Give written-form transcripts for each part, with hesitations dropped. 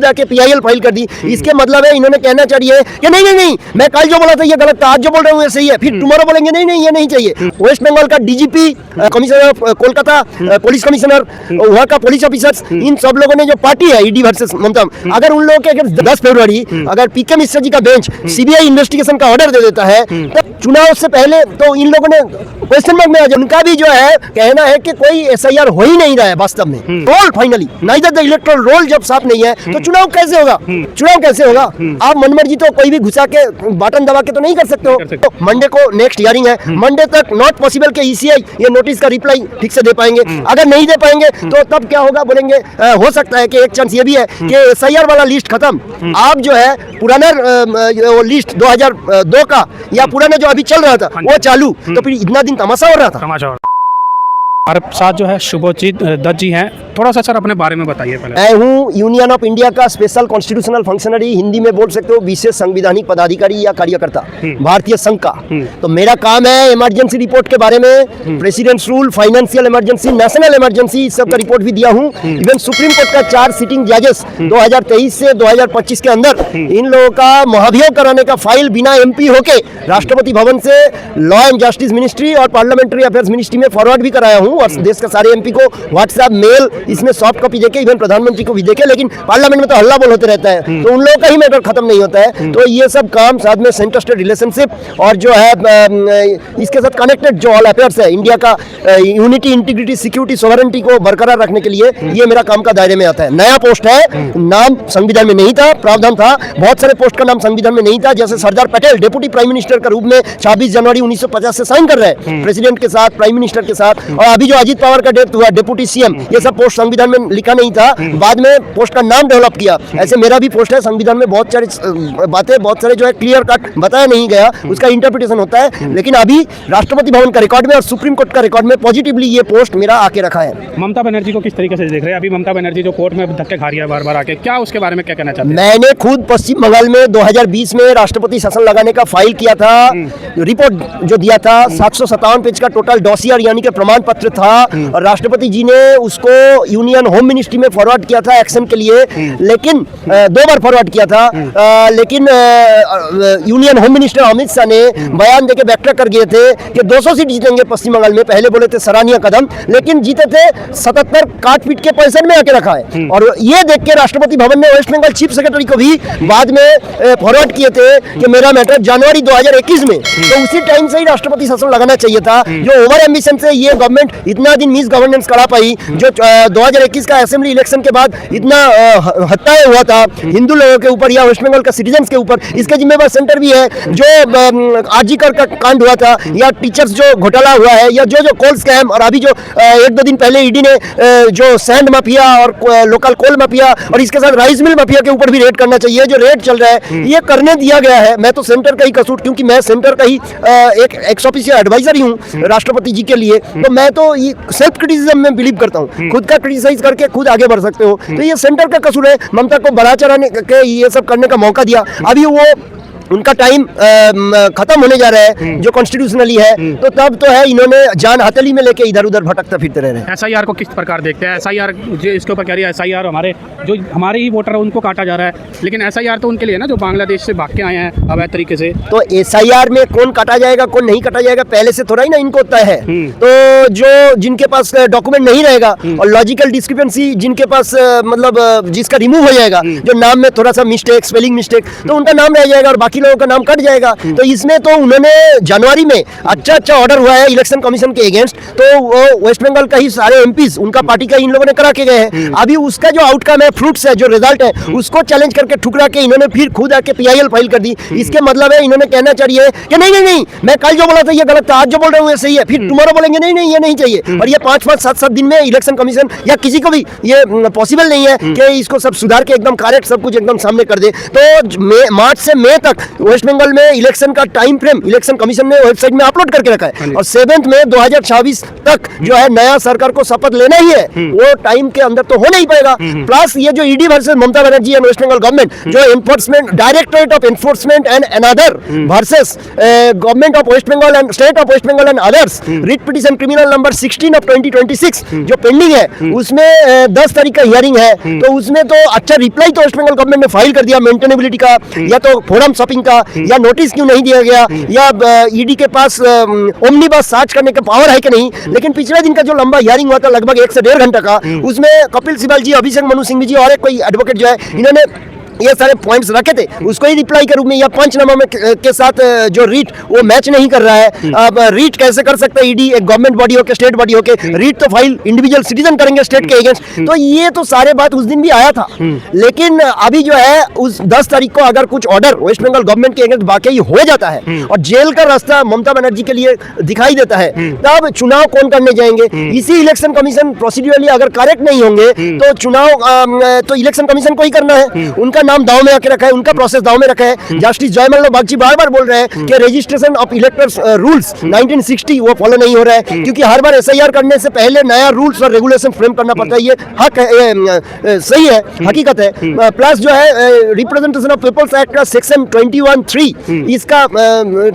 आके PIL file कर दी। इसके मतलब है इन्होंने कहना चाहिए कि नहीं नहीं नहीं, मैं कल जो बोला था ये गलत था, आज जो बोल रहा हूँ ये सही है, फिर टुमारो बोलेंगे नहीं नहीं ये नहीं चाहिए। वेस्ट बंगाल का DGP, commissioner of Kolkata, police commissioner, वहाँ का पुलिस ऑफिसर्स, इन सब लोगों ने जो पार्टी है ED वर्सेस ममता, अगर उन लोगों के अगर 10 फरवरी अगर PK मिश्रा जी का बेंच CBI इन्वेस्टिगेशन का ऑर्डर दे देता है, तब चुनाव से पहले तो इन लोगों ने क्वेश्चन मार्क में आ जाए। उनका भी जो है कहना है कि कोई SIR हो ही नहीं रहा है वास्तव में। Roll finally neither the electoral roll जब साफ नहीं है तो चुनाव कैसे होगा? चुनाव कैसे होगा? आप मनमर्जी तो कोई भी घुसा के बटन दबा के तो नहीं कर सकते हो। तो मंडे को नेक्स्ट हियरिंग है, मंडे तक नॉट पॉसिबल के ECI ये नोटिस का रिप्लाई ठीक से दे पाएंगे। अगर नहीं दे पाएंगे तो तब क्या होगा बोलेंगे, हो सकता है कि एक चांस ये भी है कि SIR वाला लिस्ट खत्म, आप जो है पुराना वो लिस्ट 2002 का या पुराना जो अभी चल रहा था वो चालू, तो फिर इतना दिन तमाशा हो रहा था। हमारे साथ जो है शुभजीत दत्त जी हैं, थोड़ा सा सर अपने बारे में बताइए पहले। मैं हूँ यूनियन ऑफ इंडिया का स्पेशल कॉन्स्टिट्यूशनल फंक्शनरी, हिंदी में बोल सकते हो विशेष संवैधानिक पदाधिकारी या कार्यकर्ता भारतीय संघ का। तो मेरा काम है इमरजेंसी रिपोर्ट के बारे में, presidents rule, financial emergency, national emergency, इस सब का रिपोर्ट भी दिया हूँ। इवन सुप्रीम कोर्ट का 4 सिटिंग जजेस 2023 से 2025 के अंदर इन लोगों का महाभियोग कराने का फाइल बिना MP होके राष्ट्रपति भवन से लॉ एंड जस्टिस मिनिस्ट्री और पार्लियामेंट्री अफेयर्स मिनिस्ट्री में फॉरवर्ड भी कराया हूँ, और देश के सारे MP को व्हाट्सएप मेल इसमें सॉफ्ट कॉपी देके, इवन प्रधानमंत्री को भी देके। लेकिन पार्लियामेंट में तो हल्ला बोल होते रहता है, तो उन लोगों का ही मैटर खत्म नहीं होता है। तो ये सब काम साथ में सेंटर स्टेट रिलेशनशिप और जो है इसके साथ कनेक्टेड जो ऑल अफेयर्स है इंडिया का यूनिटी, इंटीग्रिटी, सिक्योरिटी, सोवरेनिटी को बरकरार रखने के लिए ये मेरा काम का दायरे में आता है। नया पोस्ट है, नाम संविधान में नहीं था, प्रावधान था, बहुत सारे पोस्ट का नाम संविधान में नहीं था। जैसे Sardar Patel deputy prime minister के रूप में 26 जनवरी 1950 से साइन कर रहे हैं प्रेसिडेंट के साथ, प्राइम मिनिस्टर के साथ। और अभी जो अजीत पवार का डेथ हुआ डिप्टी CM, ये सब पोस्ट संविधान में लिखा नहीं था, बाद में पोस्ट का नाम डेवलप किया। ऐसे मेरा भी पोस्ट है, संविधान में बहुत सारी बातें, बहुत सारे जो है क्लियर कट बताया नहीं गया, उसका इंटरप्रिटेशन होता है। लेकिन अभी राष्ट्रपति भवन का रिकॉर्ड में और सुप्रीम कोर्ट का रिकॉर्ड में पॉजिटिवली ये पोस्ट मेरा आके रखा है। ममता बनर्जी को किस तरीके से देख रहे हैं? अभी ममता बनर्जी जो कोर्ट में धक्के खा रही है बार बार आके, क्या उसके बारे में क्या कहना चाहते हैं? मैंने खुद पश्चिम बंगाल में 2020 में राष्ट्रपति शासन लगाने का फाइल किया था, रिपोर्ट जो दिया था 757 पेज का टोटल डॉसियर यानी कि प्रमाण पत्र था, और राष्ट्रपति जी ने उसको यूनियन होम मिनिस्ट्री में फॉरवर्ड किया था एक्शन के लिए। लेकिन 2 बार फॉरवर्ड किया था, लेकिन union home minister Amit Shah ने बयान देके बैकट्रैक कर गए थे कि 200 सीट जीतेंगे पश्चिम बंगाल में। पहले बोले थे सराहनीय कदम, लेकिन जीते थे 77 काट पीट के पैंसठ में आके रखा है। और ये देख के राष्ट्रपति भवन ने वेस्ट बंगाल चीफ सेक्रेटरी को भी बाद में फॉरवर्ड किए थे कि मेरा मैटर जनवरी 2021 में, तो उसी टाइम से ही राष्ट्रपति शासन लगाना चाहिए था। जो ओवर एम्बिशन से ये गवर्नमेंट इतना दिन मिस गवर्नेंस करा पाई, जो 2021 का असेंबली इलेक्शन के बाद इतना हत्याएं हुआ था हिंदू लोगों के ऊपर या वेस्ट बंगाल का सिटीजन्स के ऊपर, इसके जिम्मेवार सेंटर भी है। जो आरजीकर का कांड हुआ था, या टीचर्स जो घोटाला हुआ है, या जो कोल स्कैम, और अभी जो 1-2 दिन पहले ED ने जो सैंड माफिया और लोकल कोल माफिया और इसके साथ राइस मिल माफिया के ऊपर भी रेड करना चाहिए, जो रेड चल रहा है ये करने दिया गया है। मैं तो सेंटर का ही कसूर, क्योंकि मैं सेंटर का ही एक एक्स ऑफिशियल एडवाइजर ही हूँ राष्ट्रपति जी के लिए, तो मैं तो ये सेल्फ क्रिटिसिज्म में बिलीव करता हूँ। खुद का क्रिटिसाइज करके खुद आगे बढ़ सकते हो, तो ये सेंटर का कसूर है। ममता को बढ़ा चढ़ाने के ये सब करने का मौका दिया, अभी वो उनका टाइम खत्म होने जा रहा है जो कॉन्स्टिट्यूशनली है, तो तब तो है इन्होंने जान हथेली में लेके इधर उधर भटकते फिरते रह रहे हैं। SIR को किस प्रकार देखते हैं? SIR जो इसके ऊपर कह रही है, SIR हमारे ही वोटर है उनको काटा जा रहा है, लेकिन SIR तो उनके लिए ना जो बांग्लादेश से भाग के आए हैं अवैध तरीके से। तो SIR में कौन काटा जाएगा कौन नहीं काटा जाएगा पहले से थोड़ा ही ना इनको तय है। तो जो जिनके पास डॉक्यूमेंट नहीं रहेगा और लॉजिकल डिस्क्रिपेंसी जिनके पास मतलब जिसका रिमूव हो जाएगा, जो नाम में थोड़ा सा मिस्टेक, स्पेलिंग मिस्टेक, तो उनका नाम रह जाएगा और बाकी लोगों का नाम कट जाएगा। तो इसमें तो उन्होंने जनवरी में अच्छा ऑर्डर हुआ है इलेक्शन कमीशन के अगेंस्ट, तो वो वेस्ट बंगाल का ही सारे MPs उनका पार्टी का इन लोगों ने करा के गए हैं। अभी उसका जो आउटकम है, फ्रूट्स है, जो रिजल्ट है, उसको चैलेंज करके ठुकरा के इन्होंने फिर खुद आके PIL फाइल कर दी। इसके मतलब है इन्होंने कहना चाहिए कि नहीं नहीं नहीं, मैं कल जो बोला था ये गलत था, आज जो बोल रहा हूँ ये सही है, फिर टुमारो बोलेंगे नहीं नहीं ये नहीं चाहिए। और ये 5-5, 7-7 दिन में इलेक्शन कमीशन या किसी को भी ये पॉसिबल नहीं है कि इसको सब सुधार के एकदम करेक्ट सब कुछ एकदम सामने कर दे। तो मार्च से मई तक वेस्ट बंगाल में इलेक्शन का टाइम फ्रेम इलेक्शन कमीशन ने वेबसाइट में अपलोड करके रखा है और 7 में 2026 तक जो है नया सरकार को शपथ लेना ही है, वो टाइम के अंदर तो हो नहीं पाएगा। प्लस ये जो ED versus Mamata Banerjee and west Bengal government, जो enforcement directorate of enforcement and another versus government of west Bengal and state of west Bengal and others, writ petition criminal number 16 of 2026 जो पेंडिंग है, उसमें 10 तारीख का हियरिंग है। तो उसमें तो अच्छा रिप्लाई तो वेस्ट बंगाल गवर्नमेंट ने फाइल कर दिया मेंटेनेबिलिटी का, या तो फोरम शॉपिंग का, या नोटिस क्यों नहीं दिया गया, या ईडी के पास ओमनीबस सर्च करने का पावर है कि नहीं। लेकिन पिछले दिन का जो लंबा हियरिंग हुआ था लगभग 1 से 1.5 घंटा का, उसमें कपिल सिब्बल जी, अभिषेक मनु सिंघवी जी और एक कोई एडवोकेट जो है, इन्होंने ये सारे पॉइंट्स रखे थे, उसको ही रिप्लाई के रूप में या पंचनामा में के साथ जो रीट वो मैच नहीं कर रहा है। अब रीट कैसे कर सकता है ईडी, एक गवर्नमेंट बॉडी हो के स्टेट बॉडी हो के, रीट तो फाइल इंडिविजुअल सिटीजन करेंगे स्टेट के अगेंस्ट। तो ये तो सारे बात उस दिन भी आया था, लेकिन अभी जो है उस 10 तारीख को अगर कुछ ऑर्डर वेस्ट बंगाल गवर्नमेंट के अगेंस्ट वाकई हो जाता है और जेल का रास्ता ममता बनर्जी के लिए दिखाई देता है, तब चुनाव कौन करने जाएंगे। इसी इलेक्शन कमीशन प्रोसीड्यूरली अगर करेक्ट नहीं होंगे तो चुनाव तो इलेक्शन कमीशन को ही करना है, उनका नाम दाव में आके रखा है, उनका प्रोसेस दाव में रखा है। जस्टिस जयमल्ल बागची बार बार बोल रहे हैं कि रजिस्ट्रेशन ऑफ इलेक्टर्स रूल्स 1960 वो फॉलो नहीं हो रहा है, क्योंकि हर बार एसआईआर करने से पहले नया रूल्स और रेगुलेशन फ्रेम करना पड़ता है। ये हक है, सही है, हकीकत है। प्लस जो है रिप्रेजेंटेशन ऑफ पीपल्स एक्ट का सेक्शन 21(3) इसका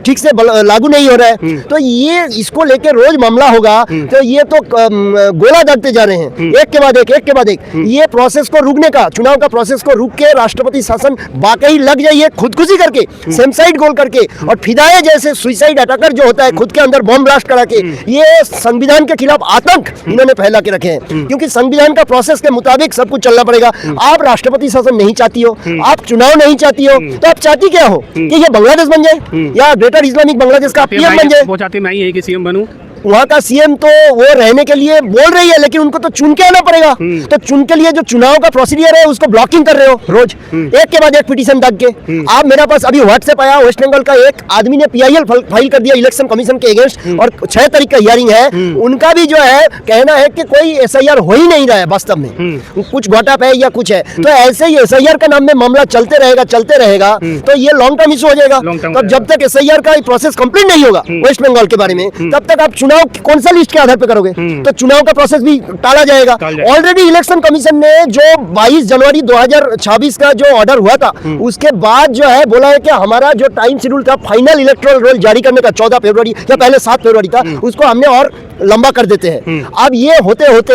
ठीक से लागू नहीं हो रहा है। तो ये इसको लेके रोज मामला होगा, तो ये तो गोला दागते जा रहे हैं एक के बाद एक, एक के बाद एक। ये प्रोसेस को रुकने का, चुनाव का प्रोसेस को रुक के राष्ट्रपति शासन वाकई लग जाइए खुदकुशी करके, सेमसाइड गोल करके, और फिदाये जैसे सुसाइड अटैकर जो होता है खुद के अंदर बॉम्ब ब्लास्ट करा के, ये संविधान के खिलाफ आतंक इन्होंने फैला के रखे हैं। क्योंकि संविधान का प्रोसेस के मुताबिक सब कुछ चलना पड़ेगा। आप राष्ट्रपति शासन नहीं चाहती हो, आप चुनाव नहीं चाहती हो, तो आप चाहती क्या हो कि ये बांग्लादेश बन जाए या ग्रेटर इस्लामिक बांग्लादेश का पीएम बन जाए। वो चाहती मैं यही कि सीएम बनूं। वहाँ का सीएम तो वो रहने के लिए बोल रही है, लेकिन उनको तो चुन के आना पड़ेगा। तो चुन के लिए जो चुनाव का प्रोसीजर है उसको ब्लॉकिंग कर रहे हो रोज, एक के बाद एक पिटीशन दाग के। आप मेरे पास अभी व्हाट्सएप आया, वेस्ट बंगाल का एक आदमी ने पीआईएल फाइल कर दिया इलेक्शन कमीशन के अगेंस्ट, और 6 तारीख का हियरिंग है। उनका भी जो है कहना है कि कोई एसआईआर हो ही नहीं रहा है वास्तव में, कुछ घोटाप है या कुछ है। तो ऐसे ही एसआईआर का नाम में मामला चलते रहेगा, तो ये लॉन्ग टर्म इशू हो जाएगा। तब जब तक एसआईआर का प्रोसेस कंप्लीट नहीं होगा वेस्ट बंगाल के बारे में, तब तक आप चुनाव कौन सा लिस्ट के आधार पर करोगे, तो चुनाव का प्रोसेस भी टाला जाएगा। ऑलरेडी इलेक्शन कमीशन ने जो 22 जनवरी 2026 का जो ऑर्डर हुआ था, उसके बाद जो है बोला है कि हमारा जो टाइम शेड्यूल था फाइनल इलेक्टोरल रोल जारी करने का 14 फरवरी या पहले 7 फरवरी था, उसको हमने और लंबा कर देते हैं। अब ये होते होते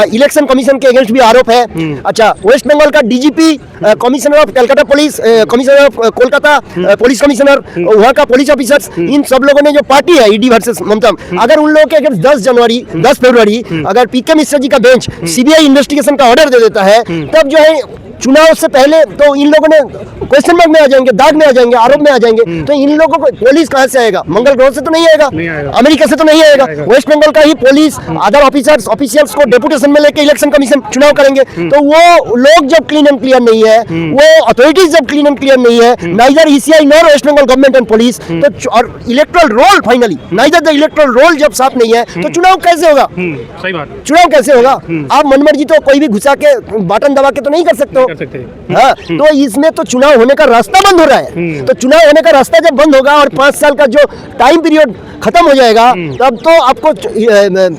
इलेक्शन कमीशन के अगेंस्ट भी आरोप है। अच्छा, वेस्ट बंगाल का DGP, commissioner of Calcutta police, commissioner of Kolkata police commissioner, वहाँ का पुलिस ऑफिसर्स, इन सब लोगों ने जो पार्टी है ईडी वर्सेस ममता, अगर उन लोगों के अगेंस्ट 10 फरवरी अगर पीके मिश्रा जी का बेंच सीबीआई इन्वेस्टिगेशन का ऑर्डर दे देता है, तब जो है चुनाव से पहले तो इन लोगों ने क्वेश्चन मार्क में आ जाएंगे, दाग में आ जाएंगे, आरोप में आ जाएंगे। तो इन लोगों को पुलिस कहां से आएगा? मंगल ग्रह से तो नहीं आएगा, अमेरिका से तो नहीं आएगा। वेस्ट बंगाल का ही पुलिस अदर ऑफिशियल्स को डेपुटेशन में लेके इलेक्शन कमीशन चुनाव करेंगे। तो वो लोग जब क्लीन एंड क्लियर नहीं है, वो अथॉरिटीज जब क्लीन एंड क्लियर नहीं है, neither ECI nor West Bengal government and police, तो और electoral roll finally neither the electoral roll जब साफ नहीं है, तो चुनाव कैसे होगा? सही बात, चुनाव कैसे होगा? आप मनमर्जी तो कोई भी घुसा के बटन दबा के तो नहीं कर सकते हो। हाँ, तो इसमें तो चुनाव होने का रास्ता बंद हो रहा है। तो चुनाव होने का रास्ता जब बंद होगा और 5 साल का जो टाइम पीरियड खत्म हो जाएगा, तब तो आपको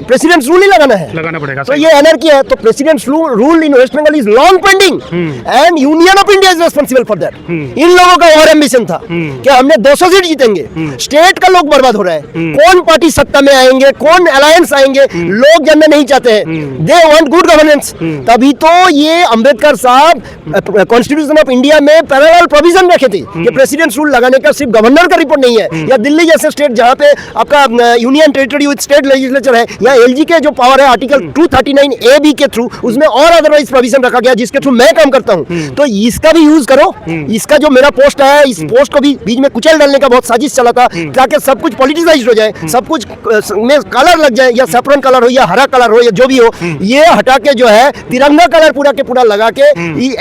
प्रेसिडेंट्स रूल ही लगाना पड़ेगा। तो ये एनआरकी है। तो president's rule in west Bengal is long pending and union of India is responsible for that. इन लोगों का और एम्बिशन था कि हमने 200 सीट जीतेंगे। स्टेट का लोग बर्बाद हो रहा है। कौन पार्टी सत्ता में आएंगे, कौन अलायंस आएंगे, लोग जानना नहीं चाहते हैं। They want good governance. तभी तो ये अंबेडकर साहब कॉन्स्टिट्यूशन ऑफ इंडिया में पैरेलल प्रोविजन रखे थे कि प्रेसिडेंट्स रूल लगाने का सिर्फ गवर्नर का रिपोर्ट नहीं है, या दिल्ली जैसे स्टेट जहां पे आपका union territory with state legislature है, या एलजी के जो पावर है आर्टिकल 239 के थ्रू, उसमें और अदरवाइज प्रोविजन रखा गया जिसके थ्रू मैं काम करता हूं। तो इसका भी यूज करो। इसका जो मेरा पोस्ट है, इस पोस्ट को भी बीच में कुचल डालने का बहुत साजिश चला था, ताकि सब कुछ पॉलिटिसाइज्ड हो जाए, सब कुछ में कलर लग जाए, या सैफरन कलर हो या हरा कलर हो या जो भी हो, ये हटा के जो है तिरंगा कलर पूरा के पूरा लगा के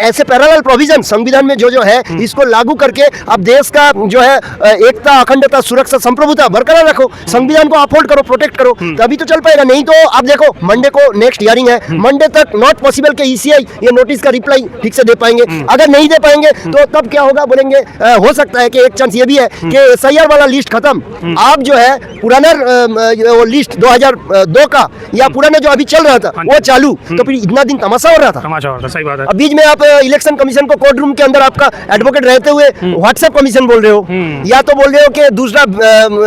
ऐसे पैरेलल प्रोविजन संविधान में जो है है इसको लागू करके अब देश का जो है एकता, अखंडता, सुरक्षा, संप्रभुता बरकरार रखो, संविधान को अपहोल्ड करो, प्रोटेक्ट करो, तभी तो चल पाएगा। नहीं तो आप देखो मंडे को नेक्स्ट हियरिंग है, मंडे तक नॉट पॉसिबल के ईसीआई ये नोटिस का रिप्लाई ठीक से दे पाएंगे। अगर नहीं दे पाएंगे तो तब क्या होगा बोलेंगे, हो सकता है कि एक चांस ये भी है कि एसआईआर वाला लिस्ट खत्म, आप जो है पुराना वो लिस्ट 2002 का या पुराना जो अभी चल रहा था वो चालू, तो फिर इतना दिन तमाशा हो रहा था। तमाशा होता, सही बात है। अब बीच में आप इलेक्शन कमीशन को कोर्ट रूम के अंदर आपका एडवोकेट रहते हुए व्हाट्सएप कमीशन बोल रहे हो, या तो बोल रहे हो कि दूसरा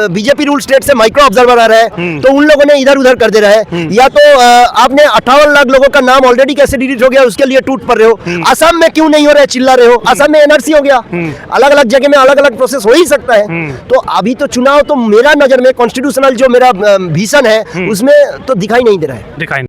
बीजेपी रूल स्टेट से माइक्रो ऑब्जर्वर आ रहा है तो उन लोगों ने इधर उधर कर दे रहा है, या तो आपने 58 लाख लोगों का नाम ऑलरेडी कैसे डिलीट हो गया उसके लिए टूट पड़ रहे हो। असम में क्यों नहीं हो रहा है, चिल्ला रहे हो, असम में एनआरसी हो गया, अलग अलग जगह में अलग अलग प्रोसेस हो ही सकता है। तो अभी तो चुनाव तो मेरा नजर में कॉन्स्टिट्यूशनल जो मेरा विजन है उसमें तो दिखाई नहीं दे रहा है। दिखाई